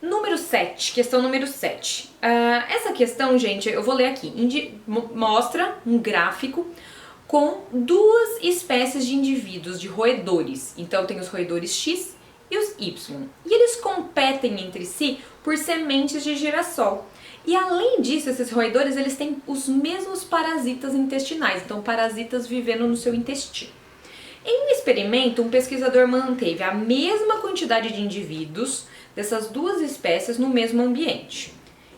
Número 7, questão número 7. Essa questão, gente, eu vou ler aqui. Mostra um gráfico com duas espécies de indivíduos, de roedores. Então tem os roedores X e os Y. E eles competem entre si por sementes de girassol. E além disso, esses roedores eles têm os mesmos parasitas intestinais, então parasitas vivendo no seu intestino. Em um experimento, um pesquisador manteve a mesma quantidade de indivíduos dessas duas espécies no mesmo ambiente.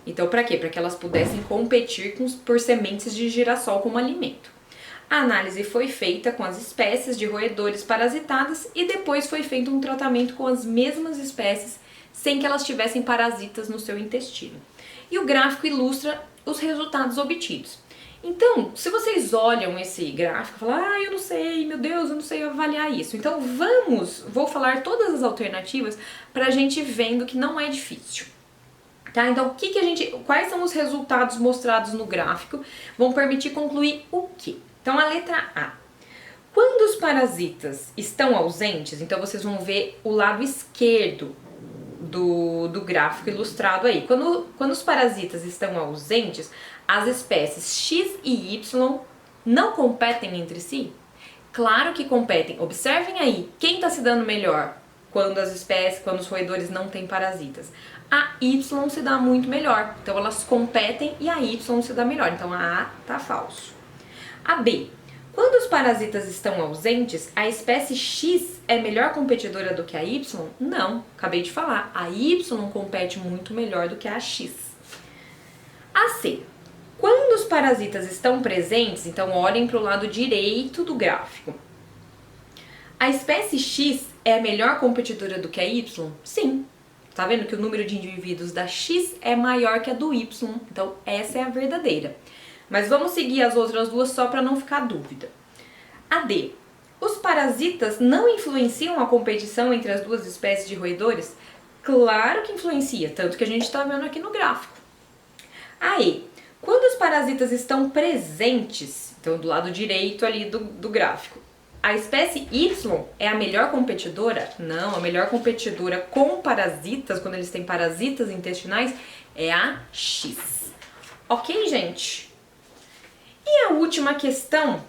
Então, para quê? Para que elas pudessem competir por sementes de girassol como alimento. A análise foi feita com as espécies de roedores parasitadas e depois foi feito um tratamento com as mesmas espécies sem que elas tivessem parasitas no seu intestino. E o gráfico ilustra os resultados obtidos. Então, se vocês olham esse gráfico e falam, eu não sei, meu Deus, eu não sei avaliar isso. Então vou falar todas as alternativas para a gente vendo que não é difícil. Tá? Então, quais são os resultados mostrados no gráfico? Vão permitir concluir o quê? Então, a letra A. Quando os parasitas estão ausentes, então vocês vão ver o lado esquerdo do gráfico ilustrado aí. Quando os parasitas estão ausentes, as espécies X e Y não competem entre si? Claro que competem. Observem aí, quem está se dando melhor quando os roedores não têm parasitas? A Y se dá muito melhor. Então elas competem e a Y se dá melhor. Então a A tá falso. A B. Quando os parasitas estão ausentes, a espécie X é melhor competidora do que a Y? Não, acabei de falar. A Y compete muito melhor do que a X. A C. Quando os parasitas estão presentes, então olhem para o lado direito do gráfico. A espécie X é a melhor competidora do que a Y? Sim. Tá vendo que o número de indivíduos da X é maior que a do Y? Então essa é a verdadeira. Mas vamos seguir as outras duas só para não ficar dúvida. A D. Os parasitas não influenciam a competição entre as duas espécies de roedores? Claro que influencia, tanto que a gente está vendo aqui no gráfico. A E. Quando os parasitas estão presentes, então do lado direito ali do gráfico, a espécie Y é a melhor competidora? Não, a melhor competidora com parasitas, quando eles têm parasitas intestinais, é a X. Ok, gente? E a última questão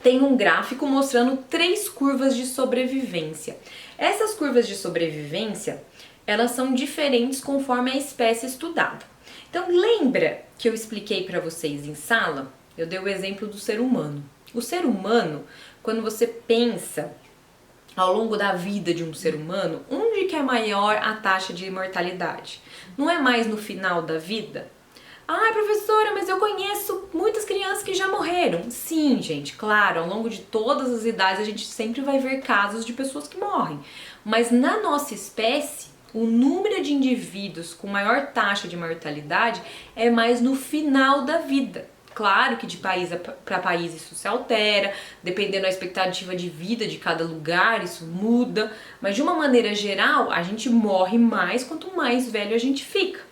tem um gráfico mostrando 3 curvas de sobrevivência. Essas curvas de sobrevivência, elas são diferentes conforme a espécie estudada. Então lembra que eu expliquei para vocês em sala? Eu dei o exemplo do ser humano. O ser humano, quando você pensa ao longo da vida de um ser humano, onde que é maior a taxa de mortalidade? Não é mais no final da vida? Professora, mas eu conheço muitas crianças que já morreram. Sim, gente, claro, ao longo de todas as idades a gente sempre vai ver casos de pessoas que morrem. Mas na nossa espécie, o número de indivíduos com maior taxa de mortalidade é mais no final da vida. Claro que de país para país isso se altera, dependendo da expectativa de vida de cada lugar, isso muda. Mas de uma maneira geral, a gente morre mais quanto mais velho a gente fica.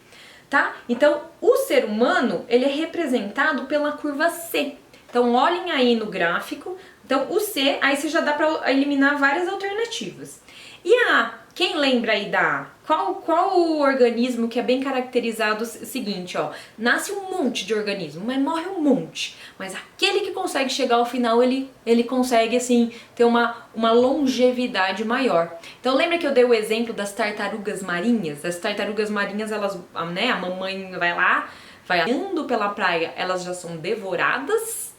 Tá? Então, o ser humano, ele é representado pela curva C. Então, olhem aí no gráfico. Então, o C, aí você já dá para eliminar várias alternativas. E a A? Quem lembra aí da A? Qual o organismo que é bem caracterizado? Seguinte, ó, nasce um monte de organismo, mas morre um monte. Mas aquele que consegue chegar ao final, ele consegue, assim, ter uma longevidade maior. Então lembra que eu dei o exemplo das tartarugas marinhas? As tartarugas marinhas, elas, né, a mamãe vai lá, vai andando pela praia, elas já são devoradas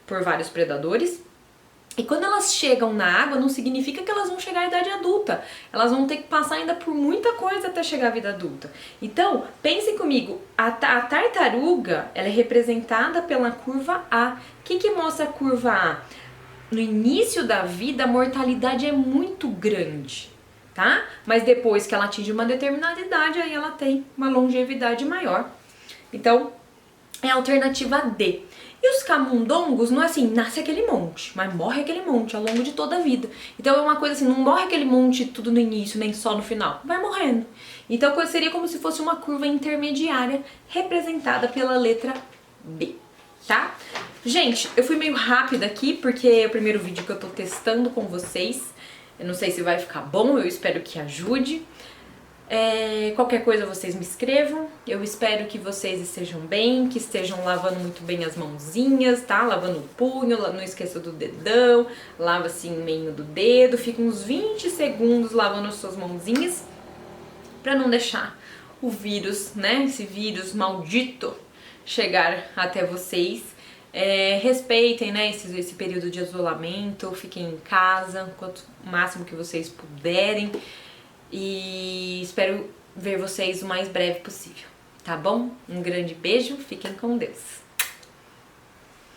por vários predadores. E quando elas chegam na água, não significa que elas vão chegar à idade adulta. Elas vão ter que passar ainda por muita coisa até chegar à vida adulta. Então, pensem comigo, a tartaruga, ela é representada pela curva A. O que mostra a curva A? No início da vida, a mortalidade é muito grande, tá? Mas depois que ela atinge uma determinada idade, aí ela tem uma longevidade maior. Então, é a alternativa D. E os camundongos, não é assim, nasce aquele monte, mas morre aquele monte ao longo de toda a vida. Então é uma coisa assim, não morre aquele monte tudo no início, nem só no final, vai morrendo. Então seria como se fosse uma curva intermediária representada pela letra B, tá? Gente, eu fui meio rápida aqui porque é o primeiro vídeo que eu tô testando com vocês. Eu não sei se vai ficar bom, eu espero que ajude. Qualquer coisa vocês me escrevam. Eu espero que vocês estejam bem, que estejam lavando muito bem as mãozinhas, tá? Lavando o punho, não esqueça do dedão, lava assim o meio do dedo, fica uns 20 segundos lavando as suas mãozinhas pra não deixar o vírus, né? Esse vírus maldito chegar até vocês. Respeitem, né, esse período de isolamento, fiquem em casa o máximo que vocês puderem. E espero ver vocês o mais breve possível, tá bom? Um grande beijo, fiquem com Deus!